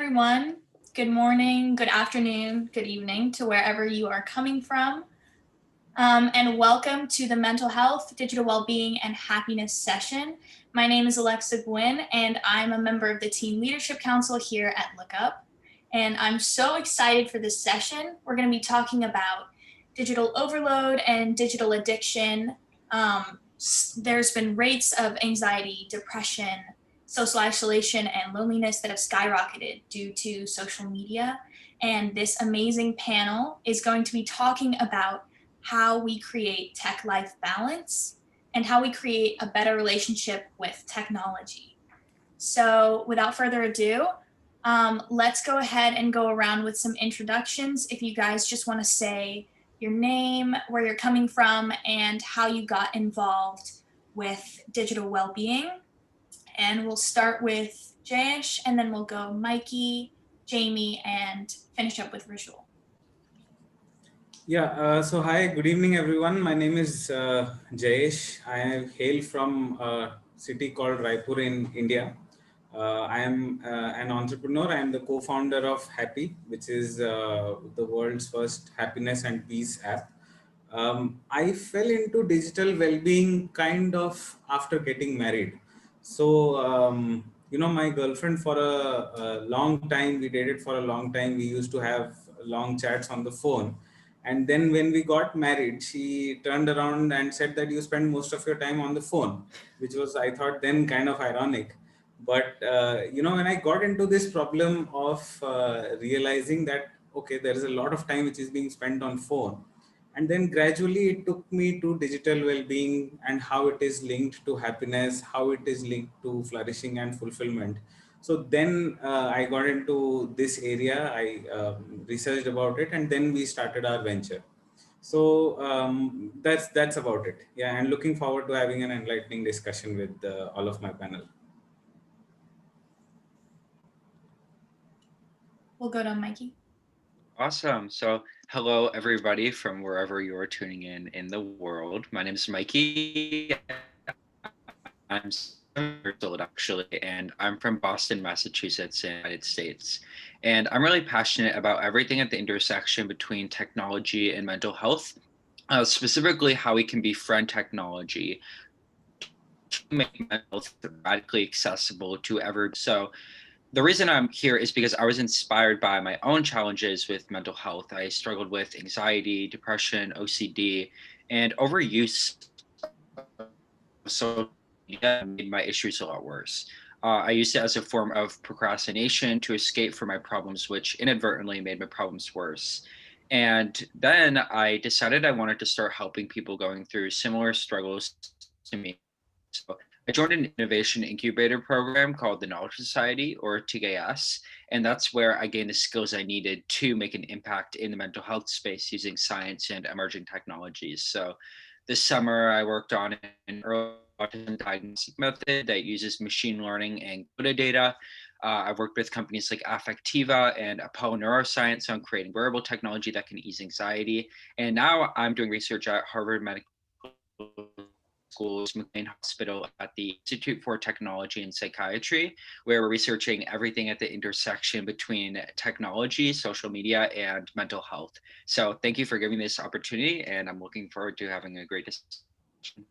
everyone. Good morning, good afternoon, good evening to wherever you are coming from. And welcome to the Mental Health, Digital Wellbeing, and Happiness session. My name is Gwyn, and I'm a member of the Team Leadership Council here at LookUp. And I'm so excited for this session. We're going to be talking about digital overload and digital addiction. There's been rates of anxiety, depression, social isolation, and loneliness that have skyrocketed due to social media. And this amazing panel is going to be talking about how we create tech-life balance and how we create a better relationship with technology. So without further ado, let's go ahead and go around with some introductions. If you guys just want to say your name, where you're coming from, and how you got involved with digital well-being. And we'll start with Jayesh, and then we'll go Mikey, Jamie, and finish up with Rijul. Yeah, so hi, good evening everyone. My name is Jayesh. I hail from a city called Raipur in India. I am an entrepreneur. I am the co-founder of Happy, which is the world's first happiness and peace app. I fell into digital well-being kind of after getting married. So, my girlfriend for a long time, we dated for a long time. We used to have long chats on the phone. And then when we got married, she turned around and said that you spend most of your time on the phone, which was, I thought then kind of ironic. But, when I got into this problem of realizing that, okay, there is a lot of time which is being spent on phone. And then gradually it took me to digital well-being and how it is linked to happiness, how it is linked to flourishing and fulfillment. So then I got into this area, I researched about it, and then we started our venture. So that's about it. Yeah, and looking forward to having an enlightening discussion with all of my panel. We'll go to Mikey. Awesome. So hello, everybody from wherever you are tuning in the world. My name is Mikey. I'm actually, and I'm from Boston, Massachusetts, in the United States. And I'm really passionate about everything at the intersection between technology and mental health, specifically how we can befriend technology to make mental health radically accessible to everyone. So the reason I'm here is because I was inspired by my own challenges with mental health. I struggled with anxiety, depression, OCD, and overuse of social media made my issues a lot worse. I used it as a form of procrastination to escape from my problems, which inadvertently made my problems worse. And then I decided I wanted to start helping people going through similar struggles to me. So I joined an innovation incubator program called the Knowledge Society, or TKS, and that's where I gained the skills I needed to make an impact in the mental health space using science and emerging technologies. So this summer, I worked on an early autism diagnostic method that uses machine learning and CODA data. I've worked with companies like Affectiva and Apollo Neuroscience on creating wearable technology that can ease anxiety. And now I'm doing research at Harvard Medical School's McLean Hospital at the Institute for Technology and Psychiatry, where we're researching everything at the intersection between technology, social media, and mental health. So thank you for giving me this opportunity, and I'm looking forward to having a great discussion.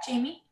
Jamie?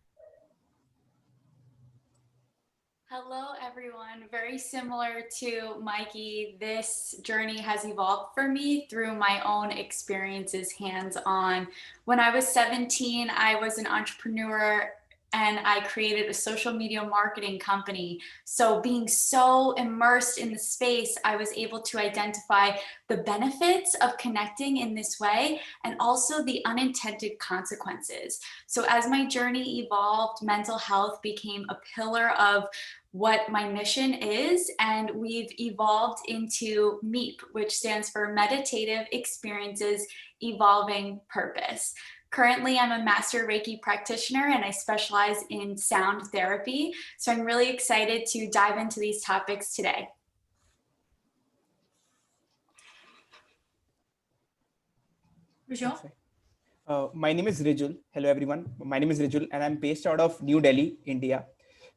Hello, everyone. Very similar to Mikey, this journey has evolved for me through my own experiences hands-on. When I was 17, I was an entrepreneur and I created a social media marketing company. So being so immersed in the space, I was able to identify the benefits of connecting in this way and also the unintended consequences. So as my journey evolved, mental health became a pillar of what my mission is, and we've evolved into MEEP, which stands for Meditative Experiences Evolving Purpose. Currently, I'm a master Reiki practitioner and I specialize in sound therapy. So I'm really excited to dive into these topics today. Rijul? My name is Rijul. Hello, everyone. My name is Rijul and I'm based out of New Delhi, India.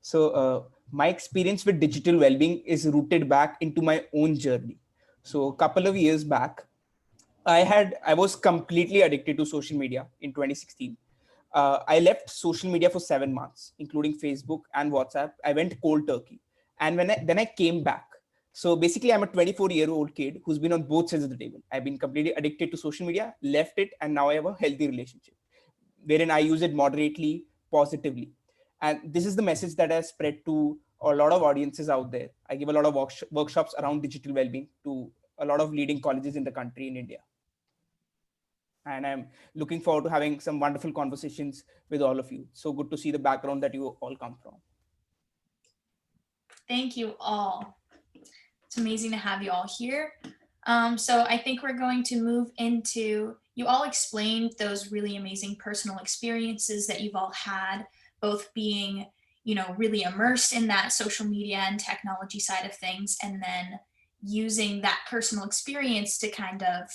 So my experience with digital well-being is rooted back into my own journey. So a couple of years back, I was completely addicted to social media in 2016. I left social media for 7 months, including Facebook and WhatsApp. I went cold turkey, and then I came back. So basically, I'm a 24-year-old kid who's been on both sides of the table. I've been completely addicted to social media, left it, and now I have a healthy relationship, wherein I use it moderately, positively. And this is the message that I spread to a lot of audiences out there. I give a lot of workshops around digital well-being to a lot of leading colleges in the country in India. And I'm looking forward to having some wonderful conversations with all of you. So good to see the background that you all come from. Thank you all. It's amazing to have you all here. So I think we're going to move into, you all explained those really amazing personal experiences that you've all had, both being, really immersed in that social media and technology side of things, and then using that personal experience to kind of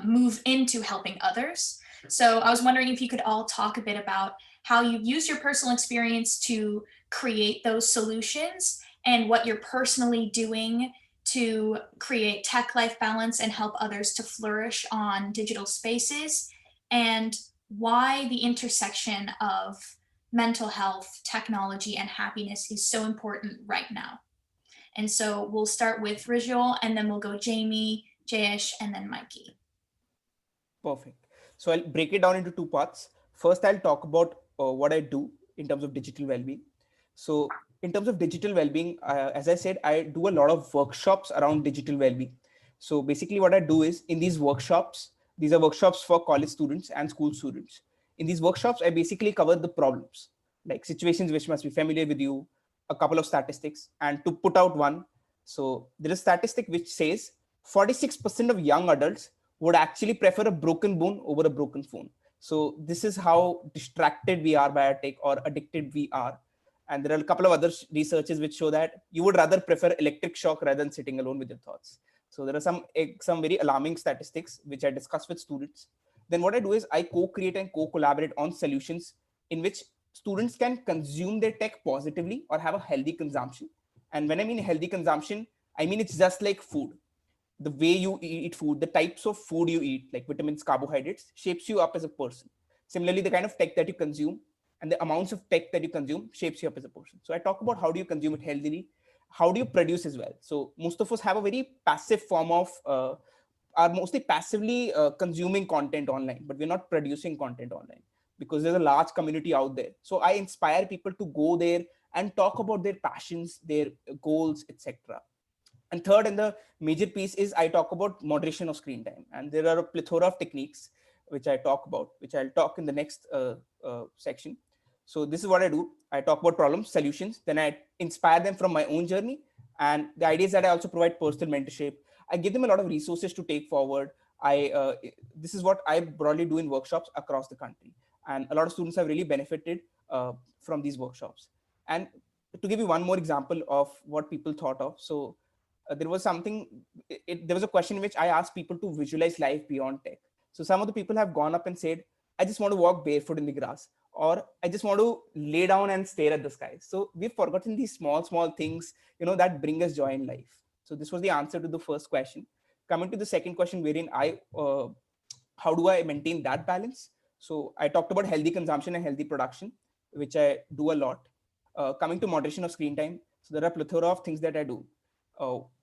move into helping others. So I was wondering if you could all talk a bit about how you use your personal experience to create those solutions and what you're personally doing to create tech life balance and help others to flourish on digital spaces, and why the intersection of mental health, technology, and happiness is so important right now. And so we'll start with Rijul, and then we'll go Jamie, Jayesh, and then Mikey. Perfect. So I'll break it down into two parts. First, I'll talk about what I do in terms of digital well-being. So in terms of digital well-being, as I said, I do a lot of workshops around digital well-being. So basically what I do is in these workshops, these are workshops for college students and school students. In these workshops, I basically cover the problems, like situations which must be familiar with you, a couple of statistics, and to put out one. So there is a statistic which says 46% of young adults would actually prefer a broken bone over a broken phone. So this is how distracted we are by our tech or addicted we are. And there are a couple of other researches which show that you would rather prefer electric shock rather than sitting alone with your thoughts. So there are some very alarming statistics which I discuss with students. Then what I do is I co-create and co-collaborate on solutions in which students can consume their tech positively or have a healthy consumption. And when I mean healthy consumption, I mean it's just like food. The way you eat food, the types of food you eat, like vitamins, carbohydrates, shapes you up as a person. Similarly, the kind of tech that you consume and the amounts of tech that you consume shapes you up as a person. So I talk about how do you consume it healthily, how do you produce as well. So most of us have a very passive form of, are mostly passively consuming content online, but we're not producing content online because there's a large community out there. So I inspire people to go there and talk about their passions, their goals, etc. And third, and the major piece is I talk about moderation of screen time. And there are a plethora of techniques which I talk about, which I'll talk in the next section. So this is what I do. I talk about problems, solutions, then I inspire them from my own journey. And the idea is that I also provide personal mentorship. I give them a lot of resources to take forward. This is what I broadly do in workshops across the country. And a lot of students have really benefited from these workshops. And to give you one more example of what people thought of. So there was there was a question in which I asked people to visualize life beyond tech. So some of the people have gone up and said, I just want to walk barefoot in the grass, or I just want to lay down and stare at the sky. So we've forgotten these small things, that bring us joy in life. So this was the answer to the first question. Coming to the second question, wherein how do I maintain that balance? So I talked about healthy consumption and healthy production, which I do a lot. Coming to moderation of screen time. So there are a plethora of things that I do.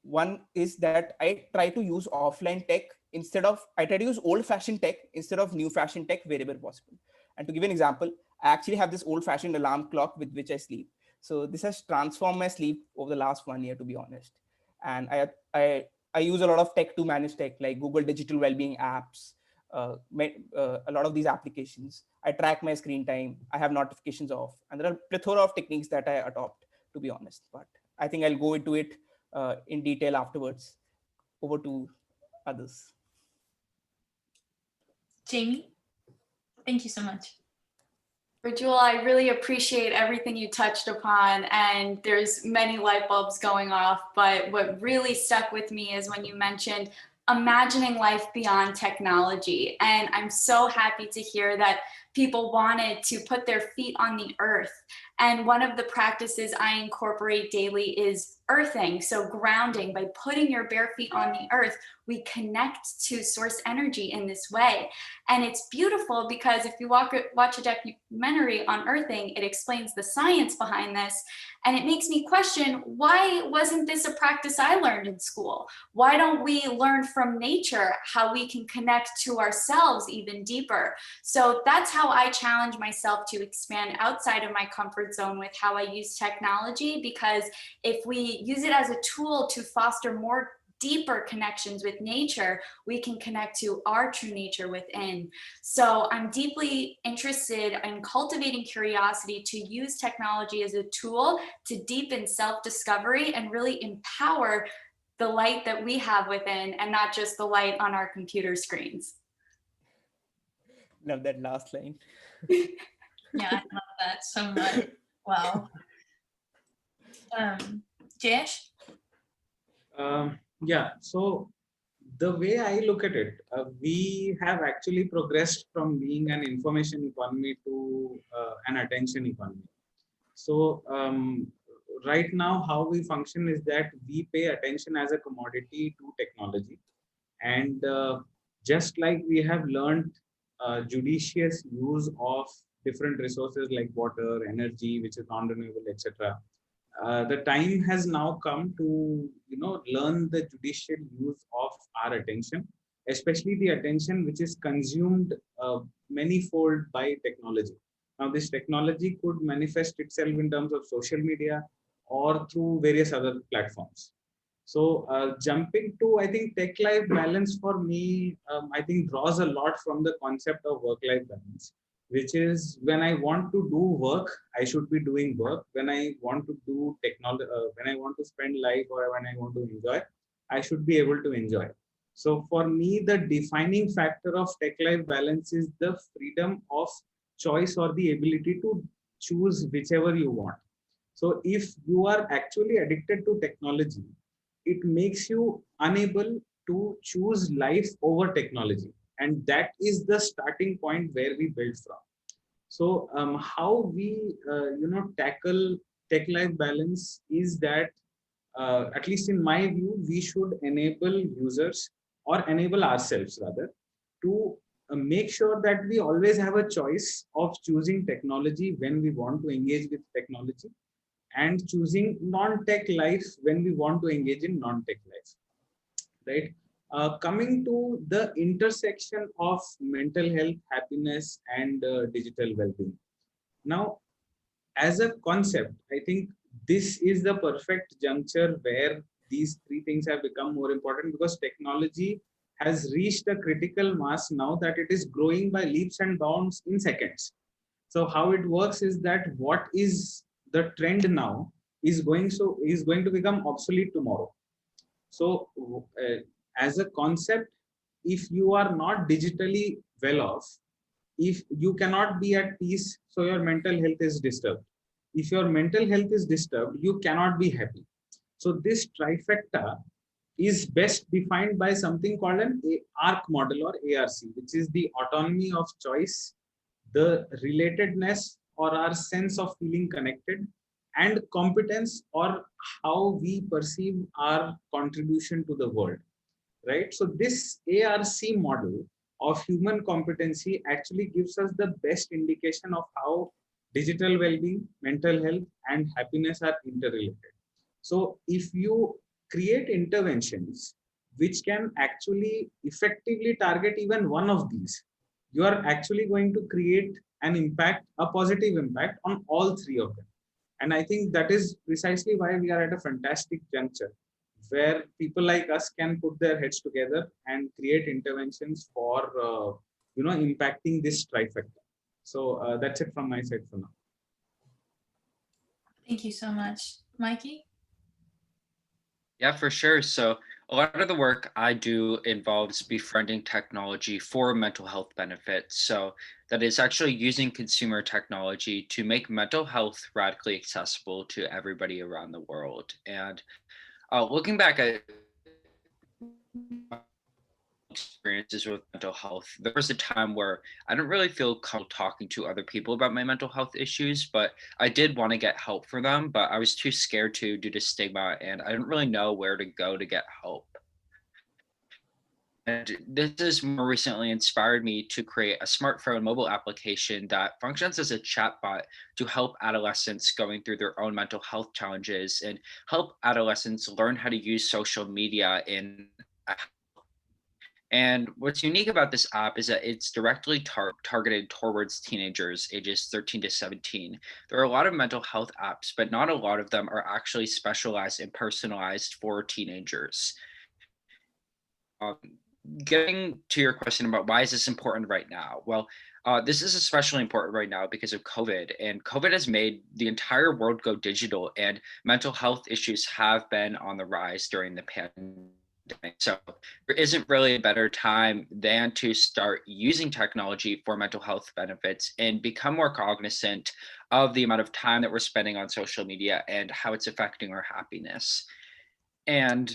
One is that I try to use offline tech I try to use old-fashioned tech instead of new-fashioned tech wherever possible. And to give an example, I actually have this old-fashioned alarm clock with which I sleep. So this has transformed my sleep over the last 1 year, to be honest. And I use a lot of tech to manage tech, like Google Digital Wellbeing apps, a lot of these applications. I track my screen time. I have notifications off. And there are a plethora of techniques that I adopt, to be honest. But I think I'll go into it in detail afterwards. Over to others. Jamie, thank you so much. Rijul, I really appreciate everything you touched upon, and there's many light bulbs going off, but what really stuck with me is when you mentioned imagining life beyond technology. And I'm so happy to hear that people wanted to put their feet on the earth And one of the practices I incorporate daily is earthing, so grounding. By putting your bare feet on the earth, we connect to source energy in this way. And it's beautiful because if you watch a documentary on earthing, it explains the science behind this. And it makes me question, why wasn't this a practice I learned in school? Why don't we learn from nature how we can connect to ourselves even deeper? So that's how I challenge myself to expand outside of my comfort zone with how I use technology, because if we use it as a tool to foster more deeper connections with nature, we can connect to our true nature within. So I'm deeply interested in cultivating curiosity to use technology as a tool to deepen self-discovery and really empower the light that we have within, and not just the light on our computer screens. Love that last line. Yeah, I love that so much. Wow. Jayesh? Yeah, so the way I look at it, we have actually progressed from being an information economy to an attention economy. So right now, how we function is that we pay attention as a commodity to technology. And just like we have learned judicious use of different resources like water, energy, which is non-renewable, etc. The time has now come to learn the judicial use of our attention, especially the attention which is consumed manyfold by technology. Now, this technology could manifest itself in terms of social media or through various other platforms. So jumping to, I think, tech-life balance for me, I think draws a lot from the concept of work-life balance, which is when I want to do work, I should be doing work. When I want to do technology, when I want to spend life or when I want to enjoy, I should be able to enjoy. So for me, the defining factor of tech-life balance is the freedom of choice or the ability to choose whichever you want. So if you are actually addicted to technology, it makes you unable to choose life over technology. And that is the starting point where we build from. So how we tackle tech life balance is that at least in my view, we should enable users or enable ourselves rather to make sure that we always have a choice of choosing technology when we want to engage with technology, and choosing non-tech life when we want to engage in non-tech life, right? Coming to the intersection of mental health, happiness, and digital well-being. Now, as a concept, I think this is the perfect juncture where these three things have become more important, because technology has reached a critical mass now that it is growing by leaps and bounds in seconds. So how it works is that what is the trend now is going to become obsolete tomorrow. So as a concept, if you are not digitally well off, if you cannot be at peace, so your mental health is disturbed. If your mental health is disturbed, you cannot be happy. So this trifecta is best defined by something called an ARC model or ARC, which is the autonomy of choice, the relatedness or our sense of feeling connected, and competence or how we perceive our contribution to the world, right? So this ARC model of human competency actually gives us the best indication of how digital well-being, mental health, and happiness are interrelated. So if you create interventions which can actually effectively target even one of these, you are actually going to create an impact, a positive impact on all three of them. And I think that is precisely why we are at a fantastic juncture where people like us can put their heads together and create interventions for impacting this trifecta. So that's it from my side for now. Thank you so much. Mikey? Yeah, for sure. So a lot of the work I do involves befriending technology for mental health benefits. So that is actually using consumer technology to make mental health radically accessible to everybody around the world. And looking back at experiences with mental health. There was a time where I didn't really feel comfortable talking to other people about my mental health issues, but I did want to get help for them, but I was too scared to due to stigma, and I didn't really know where to go to get help. And this has more recently inspired me to create a smartphone mobile application that functions as a chatbot to help adolescents going through their own mental health challenges and help adolescents learn how to use social media in a. And what's unique about this app is that it's directly targeted towards teenagers ages 13 to 17. There are a lot of mental health apps, but not a lot of them are actually specialized and personalized for teenagers. Getting to your question about why is this important right now? Well, this is especially important right now because of COVID, and COVID has made the entire world go digital, and mental health issues have been on the rise during the pandemic. So there isn't really a better time than to start using technology for mental health benefits and become more cognizant of the amount of time that we're spending on social media and how it's affecting our happiness. And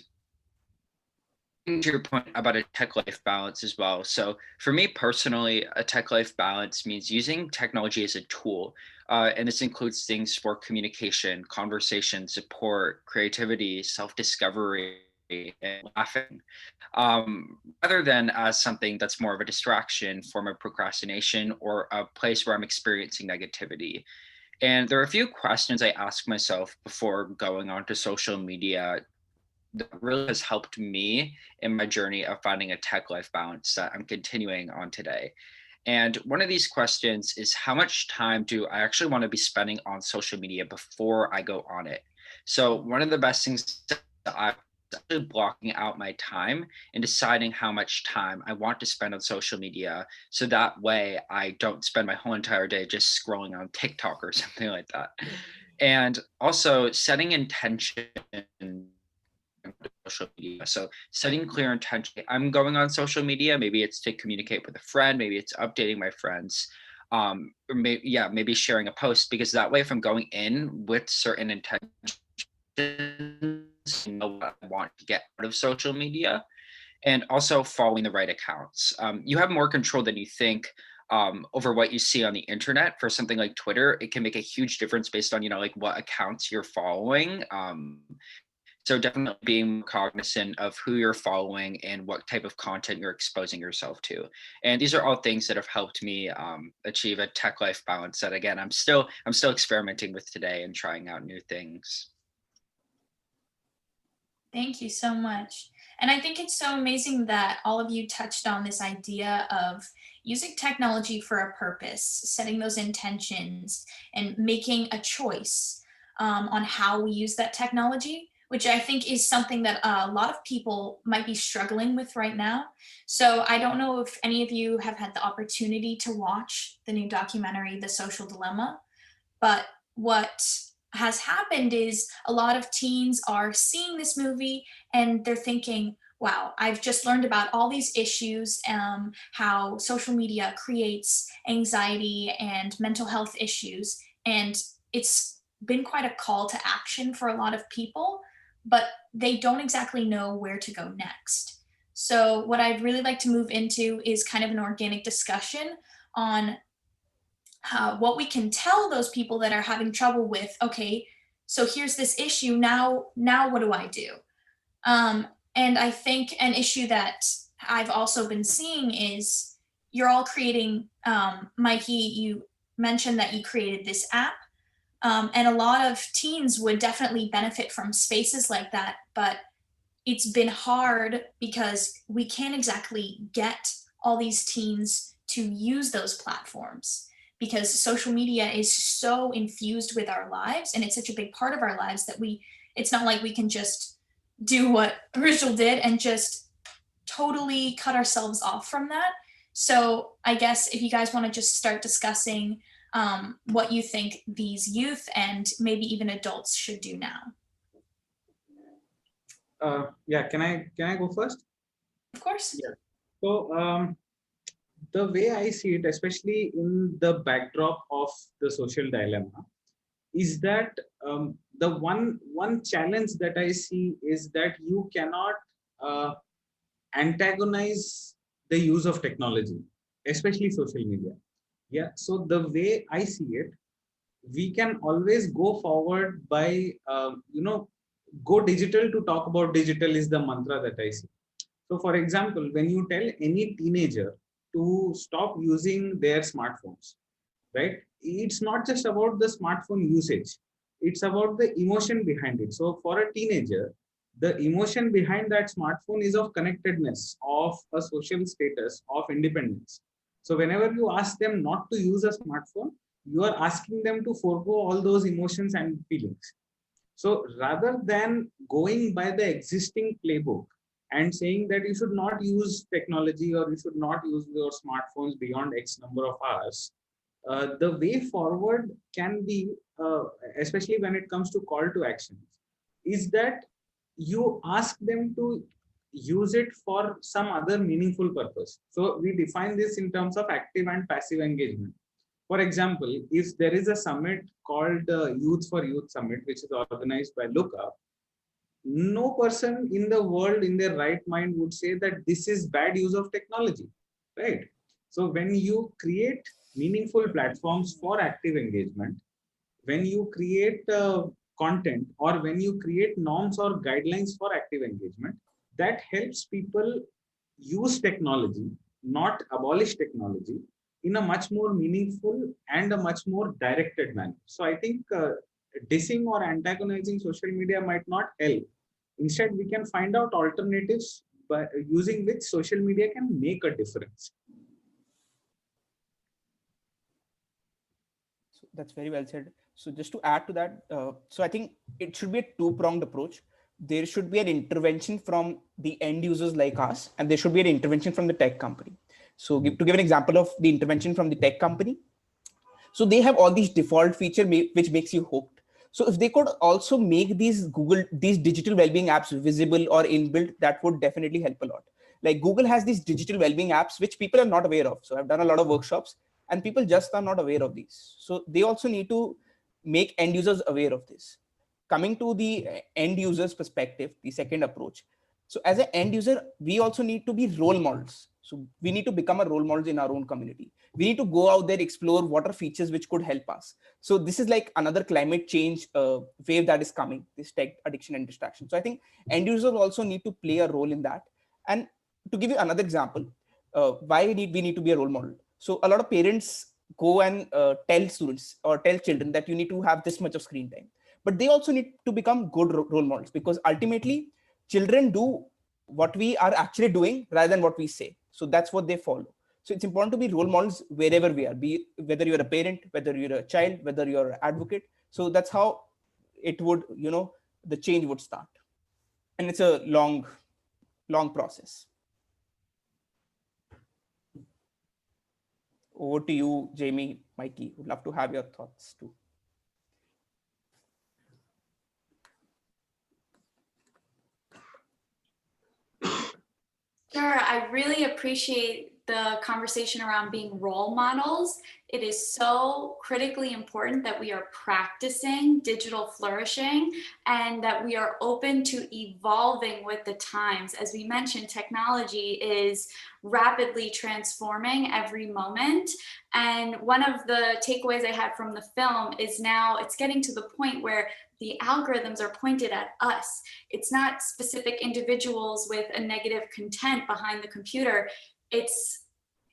to your point about a tech life balance as well. So for me personally, a tech life balance means using technology as a tool. And this includes things for communication, conversation, support, creativity, self-discovery, and laughing, rather than as something that's more of a distraction, form of procrastination, or a place where I'm experiencing negativity. And there are a few questions I ask myself before going onto social media that really has helped me in my journey of finding a tech life balance that I'm continuing on today. And one of these questions is, how much time do I actually want to be spending on social media before I go on it? So one of the best things that I've actually blocking out my time and deciding how much time I want to spend on social media. So that way I don't spend my whole entire day just scrolling on TikTok or something like that. And also setting intention social media. So setting clear intention. I'm going on social media. Maybe it's to communicate with a friend. Maybe it's updating my friends. Or maybe sharing a post, because that way, if I'm going in with certain intentions, you know what I want to get out of social media, and also following the right accounts. You have more control than you think over what you see on the internet. For something like Twitter, it can make a huge difference based on, you know, like what accounts you're following. So definitely being cognizant of who you're following and what type of content you're exposing yourself to. And these are all things that have helped me achieve a tech life balance that, again, I'm still experimenting with today and trying out new things. Thank you so much. And I think it's so amazing that all of you touched on this idea of using technology for a purpose, setting those intentions, and making a choice on how we use that technology, which I think is something that a lot of people might be struggling with right now. So I don't know if any of you have had the opportunity to watch the new documentary, The Social Dilemma, but what has happened is a lot of teens are seeing this movie and they're thinking, wow, I've just learned about all these issues, how social media creates anxiety and mental health issues. And it's been quite a call to action for a lot of people, but they don't exactly know where to go next. So what I'd really like to move into is kind of an organic discussion on what we can tell those people that are having trouble with, okay, so here's this issue, now what do I do? And I think an issue that I've also been seeing is you're all creating, Mikey, you mentioned that you created this app, and a lot of teens would definitely benefit from spaces like that, but it's been hard because we can't exactly get all these teens to use those platforms, because social media is so infused with our lives and it's such a big part of our lives that it's not like we can just do what Rijul did and just totally cut ourselves off from that. So I guess if you guys want to just start discussing what you think these youth and maybe even adults should do now. Yeah, can I go first? Of course. Yeah. So the way I see it, especially in the backdrop of the social dilemma, is that the one challenge that I see is that you cannot antagonize the use of technology, especially social media. Yeah. So the way I see it, we can always go forward by, go digital to talk about digital is the mantra that I see. So for example, when you tell any teenager to stop using their smartphones, right? It's not just about the smartphone usage, it's about the emotion behind it. So for a teenager, the emotion behind that smartphone is of connectedness, of a social status, of independence. So whenever you ask them not to use a smartphone, you are asking them to forego all those emotions and feelings. So rather than going by the existing playbook and saying that you should not use technology or you should not use your smartphones beyond X number of hours, the way forward can be, especially when it comes to call to actions, is that you ask them to use it for some other meaningful purpose. So we define this in terms of active and passive engagement. For example, if there is a summit called Youth for Youth Summit, which is organized by LookUp, no person in the world in their right mind would say that this is bad use of technology, right? So when you create meaningful platforms for active engagement, when you create content, or when you create norms or guidelines for active engagement, that helps people use technology, not abolish technology, in a much more meaningful and a much more directed manner. So I think dissing or antagonizing social media might not help. Instead, we can find out alternatives by using which social media can make a difference. So that's very well said. So just to add to that, so I think it should be a two-pronged approach. There should be an intervention from the end users like us, and there should be an intervention from the tech company. So to give an example of the intervention from the tech company, so they have all these default feature which makes you hooked. So if they could also make these digital well-being apps visible or inbuilt, that would definitely help a lot. Like Google has these digital well-being apps which people are not aware of. So I've done a lot of workshops and people just are not aware of these. So they also need to make end users aware of this. Coming to the end users perspective, the second approach. So as an end user, we also need to be role models. So we need to become a role models in our own community. We need to go out there, explore what are features which could help us. So this is like another climate change wave that is coming, this tech addiction and distraction. So I think end users also need to play a role in that. And to give you another example, why we need to be a role model. So a lot of parents go and tell students or tell children that you need to have this much of screen time, but they also need to become good role models, because ultimately children do what we are actually doing rather than what we say. So that's what they follow. So it's important to be role models wherever we are, be whether you're a parent, whether you're a child, whether you're an advocate. So that's how it would, the change would start. And it's a long process. Over to you, Jamie, Mikey. Would love to have your thoughts too. Sure, I really appreciate the conversation around being role models. It is so critically important that we are practicing digital flourishing and that we are open to evolving with the times. As we mentioned, technology is rapidly transforming every moment. And one of the takeaways I had from the film is now it's getting to the point where the algorithms are pointed at us. It's not specific individuals with a negative content behind the computer. It's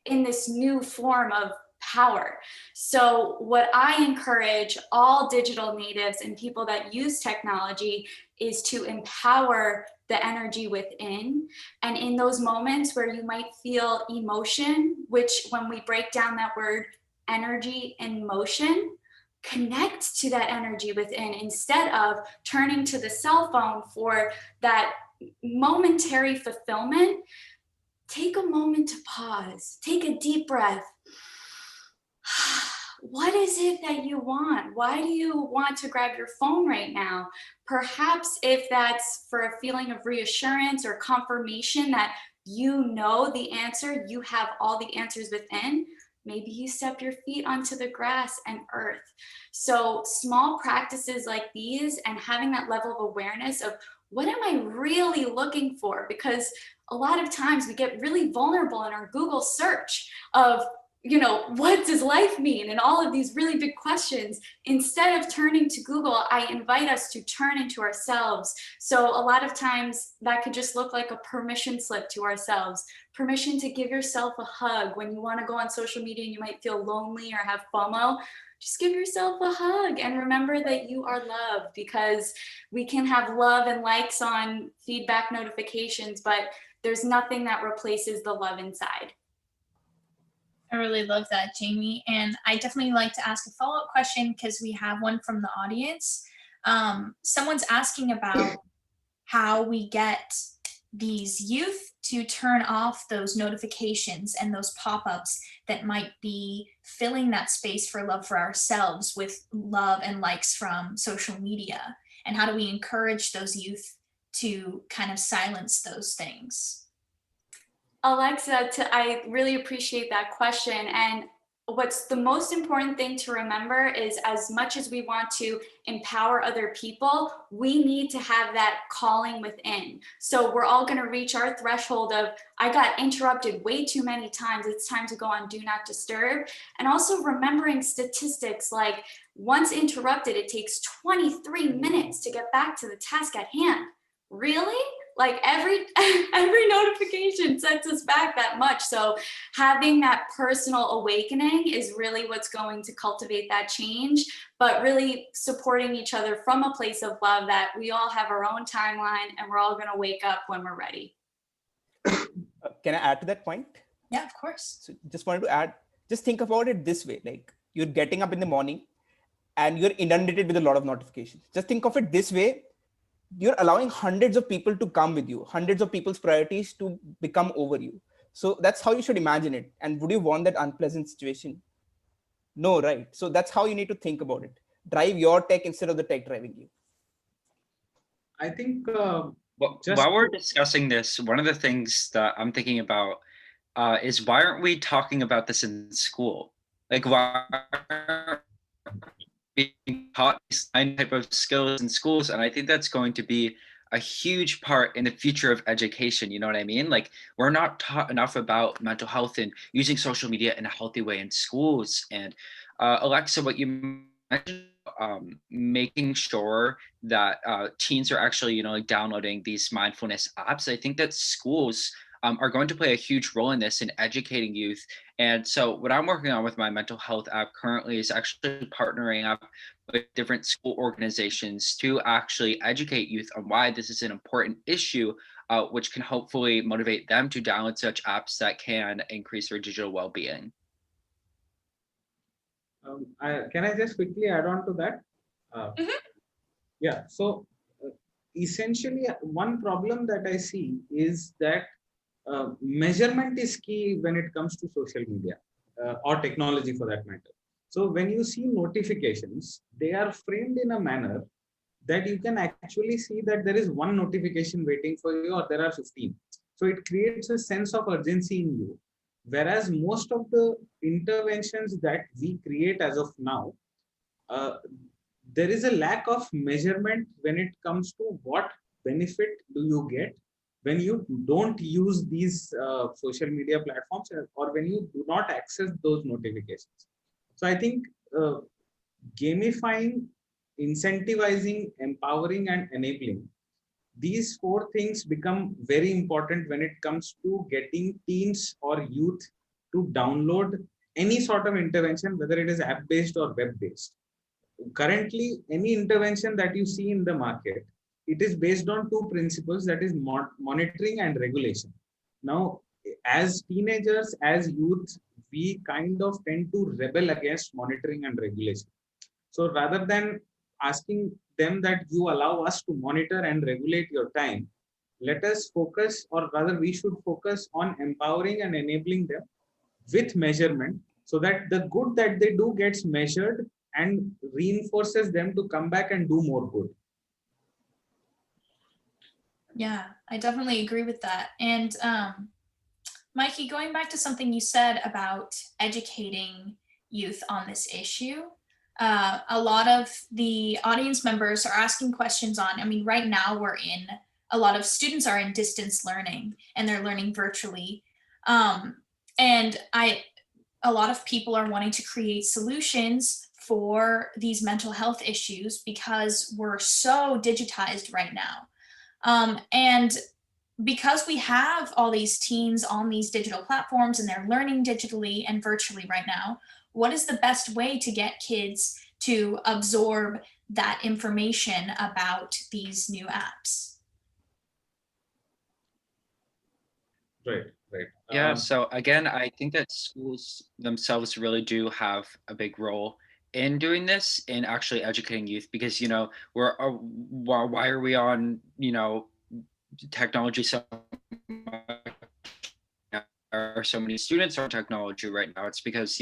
in this new form of power. So what I encourage all digital natives and people that use technology is to empower the energy within. And in those moments where you might feel emotion, which when we break down that word energy and motion, connect to that energy within instead of turning to the cell phone for that momentary fulfillment. Take a moment to pause, take a deep breath. What is it that you want? Why do you want to grab your phone right now? Perhaps if that's for a feeling of reassurance or confirmation that you know the answer, you have all the answers within, Maybe you step your feet onto the grass and earth. So small practices like these and having that level of awareness of what am I really looking for? Because a lot of times we get really vulnerable in our Google search of, what does life mean? And all of these really big questions. Instead of turning to Google, I invite us to turn into ourselves. So a lot of times that could just look like a permission slip to ourselves. Permission to give yourself a hug when you want to go on social media and you might feel lonely or have FOMO. Just give yourself a hug and remember that you are loved, because we can have love and likes on feedback notifications, but there's nothing that replaces the love inside. I really love that, Jamie. And I definitely like to ask a follow-up question because we have one from the audience. Someone's asking about how we get these youth to turn off those notifications and those pop-ups that might be filling that space for love for ourselves with love and likes from social media. And how do we encourage those youth to kind of silence those things? Alexa, I really appreciate that question. And what's the most important thing to remember is, as much as we want to empower other people, we need to have that calling within. So we're all going to reach our threshold of, I got interrupted way too many times. It's time to go on Do Not Disturb. And also remembering statistics like, once interrupted, it takes 23 minutes to get back to the task at hand. Really? Like every notification sets us back that much. So having that personal awakening is really what's going to cultivate that change, but really supporting each other from a place of love, that we all have our own timeline and we're all going to wake up when we're ready. Can I add to that point? Yeah, of course. So just wanted to add, just think about it this way. Like, you're getting up in the morning and you're inundated with a lot of notifications. Just think of it this way. You're allowing hundreds of people to come with you, hundreds of people's priorities to become over you. So that's how you should imagine it. And would you want that unpleasant situation? No, right? So that's how you need to think about it. Drive your tech instead of the tech driving you. I think Well, while we're discussing this, one of the things that I'm thinking about is, why aren't we talking about this in school? Like, why aren't we being taught these type of skills in schools? And I think that's going to be a huge part in the future of education. You know what I mean? Like, we're not taught enough about mental health and using social media in a healthy way in schools. And Alexa, what you mentioned, making sure that teens are actually, like, downloading these mindfulness apps. I think that schools are going to play a huge role in this, in educating youth. And so what I'm working on with my mental health app currently is actually partnering up with different school organizations to actually educate youth on why this is an important issue, which can hopefully motivate them to download such apps that can increase their digital well-being. Can I just quickly add on to that? Yeah, so essentially one problem that I see is that measurement is key when it comes to social media or technology for that matter. So when you see notifications, they are framed in a manner that you can actually see that there is one notification waiting for you, or there are 15. So it creates a sense of urgency in you. Whereas most of the interventions that we create as of now, there is a lack of measurement when it comes to what benefit do you get when you don't use these social media platforms, or when you do not access those notifications. So I think gamifying, incentivizing, empowering, and enabling, these four things become very important when it comes to getting teens or youth to download any sort of intervention, whether it is app-based or web-based. Currently, any intervention that you see in the market, it is based on two principles, that is monitoring and regulation. Now, as teenagers, as youth, we kind of tend to rebel against monitoring and regulation. So rather than asking them that you allow us to monitor and regulate your time, let us focus, or rather we should focus on empowering and enabling them with measurement, so that the good that they do gets measured and reinforces them to come back and do more good. Yeah, I definitely agree with that. And Mikey, going back to something you said about educating youth on this issue, a lot of the audience members are asking questions on, I mean, right now a lot of students are in distance learning and they're learning virtually. And a lot of people are wanting to create solutions for these mental health issues because we're so digitized right now. And because we have all these teens on these digital platforms and they're learning digitally and virtually right now, what is the best way to get kids to absorb that information about these new apps? Right, right. Yeah, so again, I think that schools themselves really do have a big role in doing this, in actually educating youth, because why are we on technology so much? There are so many students on technology right now? It's because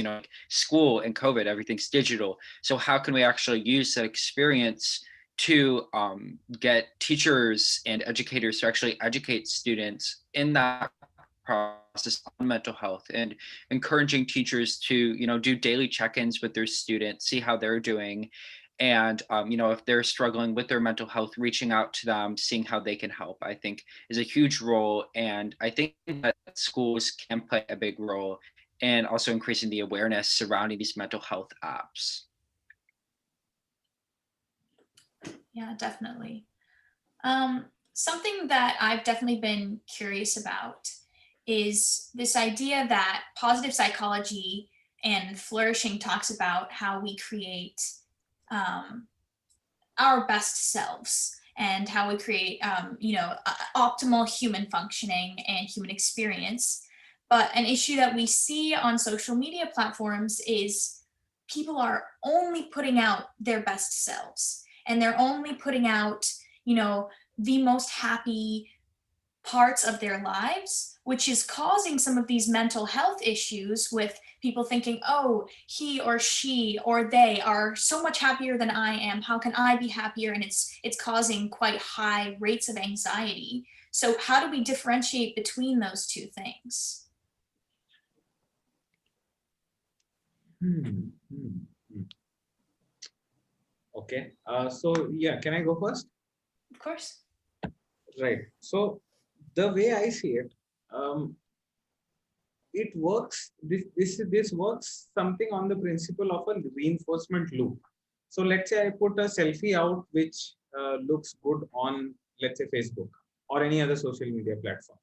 school and COVID, everything's digital. So how can we actually use that experience to get teachers and educators to actually educate students in that process on mental health, and encouraging teachers to do daily check-ins with their students, see how they're doing, and if they're struggling with their mental health, reaching out to them, seeing how they can help, I think is a huge role. And I think that schools can play a big role in also increasing the awareness surrounding these mental health apps. Yeah, definitely. Something that I've definitely been curious about is this idea that positive psychology and flourishing talks about how we create our best selves and how we create, optimal human functioning and human experience. But an issue that we see on social media platforms is people are only putting out their best selves, and they're only putting out, the most happy parts of their lives, which is causing some of these mental health issues with people thinking, oh, he or she or they are so much happier than I am. How can I be happier? And it's causing quite high rates of anxiety. So how do we differentiate between those two things? Okay. So yeah, can I go first? Of course. Right. So the way I see it, it works. This works something on the principle of a reinforcement loop. So let's say I put a selfie out which looks good on, let's say, Facebook or any other social media platform.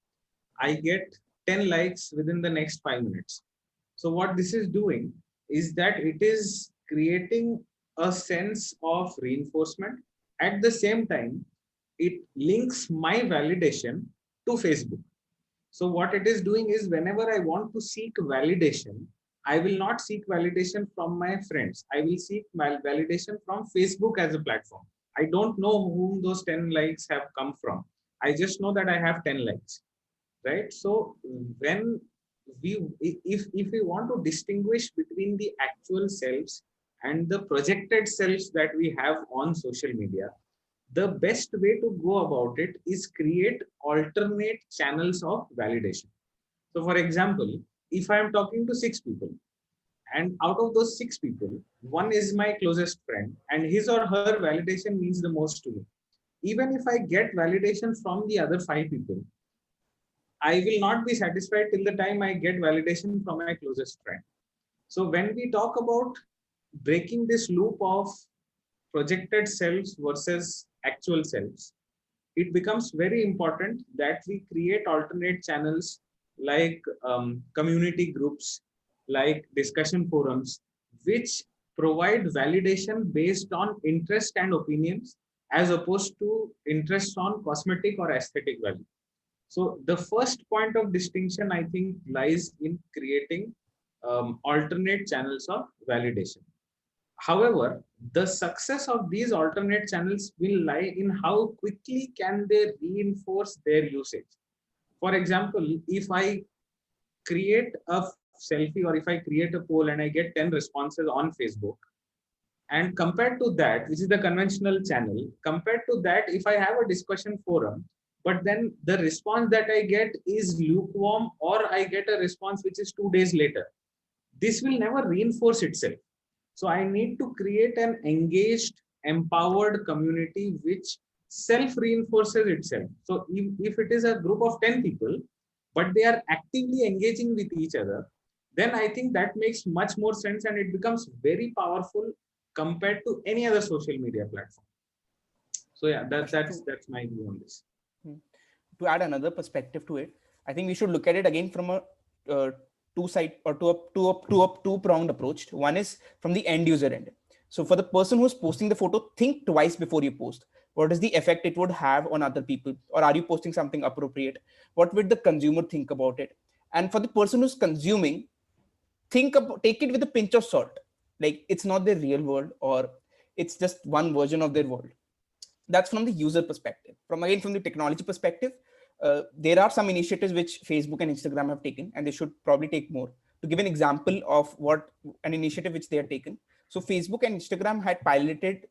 I get 10 likes within the next 5 minutes. So what this is doing is that it is creating a sense of reinforcement. At the same time, it links my validation to Facebook. So what it is doing is, whenever I want to seek validation, I will not seek validation from my friends. I will seek validation from Facebook as a platform. I don't know whom those 10 likes have come from. I just know that I have 10 likes, right? So when if we want to distinguish between the actual selves and the projected selves that we have on social media, the best way to go about it is create alternate channels of validation. So for example, if I am talking to 6 people, and out of those 6 people, one is my closest friend and his or her validation means the most to me. Even if I get validation from the other 5 people, I will not be satisfied till the time I get validation from my closest friend. So when we talk about breaking this loop of projected selves versus actual selves, it becomes very important that we create alternate channels like community groups, like discussion forums, which provide validation based on interest and opinions as opposed to interest on cosmetic or aesthetic value. So the first point of distinction, I think, lies in creating alternate channels of validation. However, the success of these alternate channels will lie in how quickly can they reinforce their usage. For example, if I create a selfie or if I create a poll and I get 10 responses on Facebook, and compared to that, which is the conventional channel, compared to that, if I have a discussion forum, but then the response that I get is lukewarm, or I get a response which is 2 days later. This will never reinforce itself. So I need to create an engaged, empowered community which self-reinforces itself. So if it is a group of 10 people, but they are actively engaging with each other, then I think that makes much more sense and it becomes very powerful compared to any other social media platform. So yeah, that's my view on this. To add another perspective to it, I think we should look at it again from a two-pronged approach. One is from the end user end. So for the person who's posting the photo, think twice before you post. What is the effect it would have on other people? Or are you posting something appropriate? What would the consumer think about it? And for the person who's consuming, take it with a pinch of salt. Like, it's not their real world, or it's just one version of their world. That's from the user perspective. From the technology perspective, there are some initiatives which Facebook and Instagram have taken, and they should probably take more. To give an example of what an initiative which they have taken, so Facebook and Instagram had piloted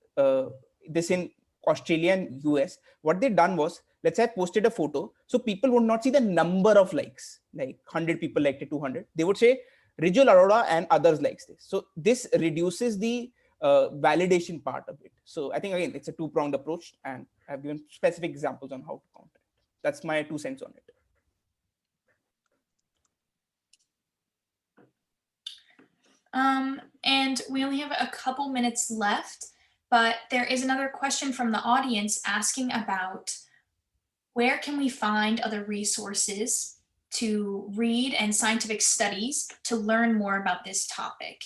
this in Australia and US. What they done was, let's say I posted a photo, so people would not see the number of likes, like 100 people liked it, 200. They would say Rijul, Arora, and others likes this. So this reduces the validation part of it. So I think, again, it's a two-pronged approach, and I've given specific examples on how to counter it. That's my 2 cents on it. And we only have a couple minutes left, but there is another question from the audience asking about where can we find other resources to read and scientific studies to learn more about this topic.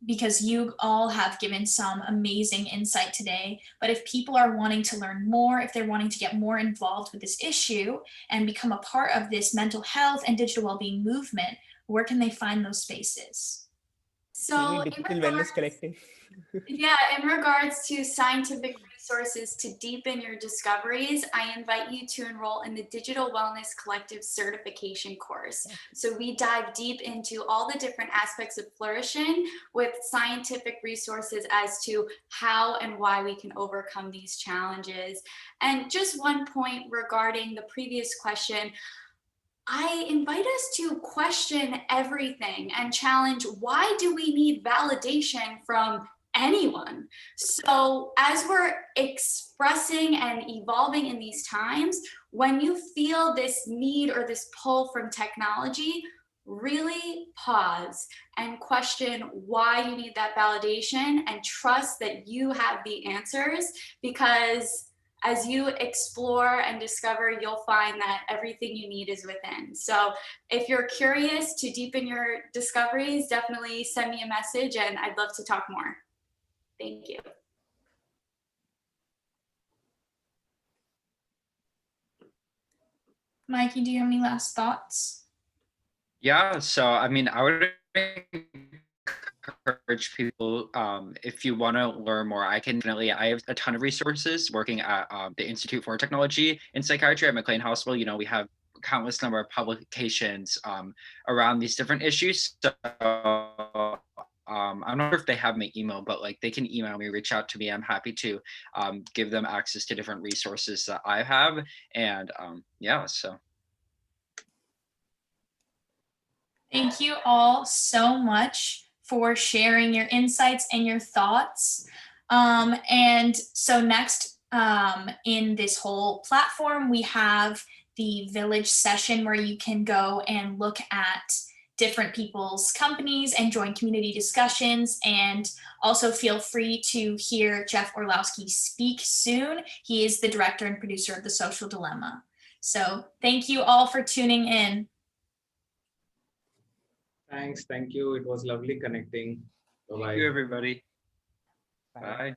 Because you all have given some amazing insight today, but if people are wanting to learn more, if they're wanting to get more involved with this issue and become a part of this mental health and digital well-being movement, where can they find those spaces? So Digital Wellness Collective. Yeah, in regards to scientific resources to deepen your discoveries, I invite you to enroll in the Digital Wellness Collective certification course. So we dive deep into all the different aspects of flourishing with scientific resources as to how and why we can overcome these challenges. And just one point regarding the previous question, I invite us to question everything and challenge, why do we need validation from anyone? So as we're expressing and evolving in these times, when you feel this need or this pull from technology, really pause and question why you need that validation, and trust that you have the answers, because as you explore and discover, you'll find that everything you need is within. So if you're curious to deepen your discoveries, definitely send me a message and I'd love to talk more. Thank you. Mikey, do you have any last thoughts? Yeah, so I mean, I would encourage people, if you want to learn more, I have a ton of resources working at the Institute for Technology in Psychiatry at McLean Hospital. You know, we have countless number of publications around these different issues. So I'm not sure if they have my email, but like they can email me, reach out to me. I'm happy to give them access to different resources that I have. And yeah, so. Thank you all so much for sharing your insights and your thoughts. And so next in this whole platform, we have the Village session where you can go and look at different people's companies and join community discussions. And also feel free to hear Jeff Orlowski speak soon. He is the director and producer of The Social Dilemma. So thank you all for tuning in. Thanks. Thank you. It was lovely connecting. Bye-bye. Thank you, everybody. Bye. Bye.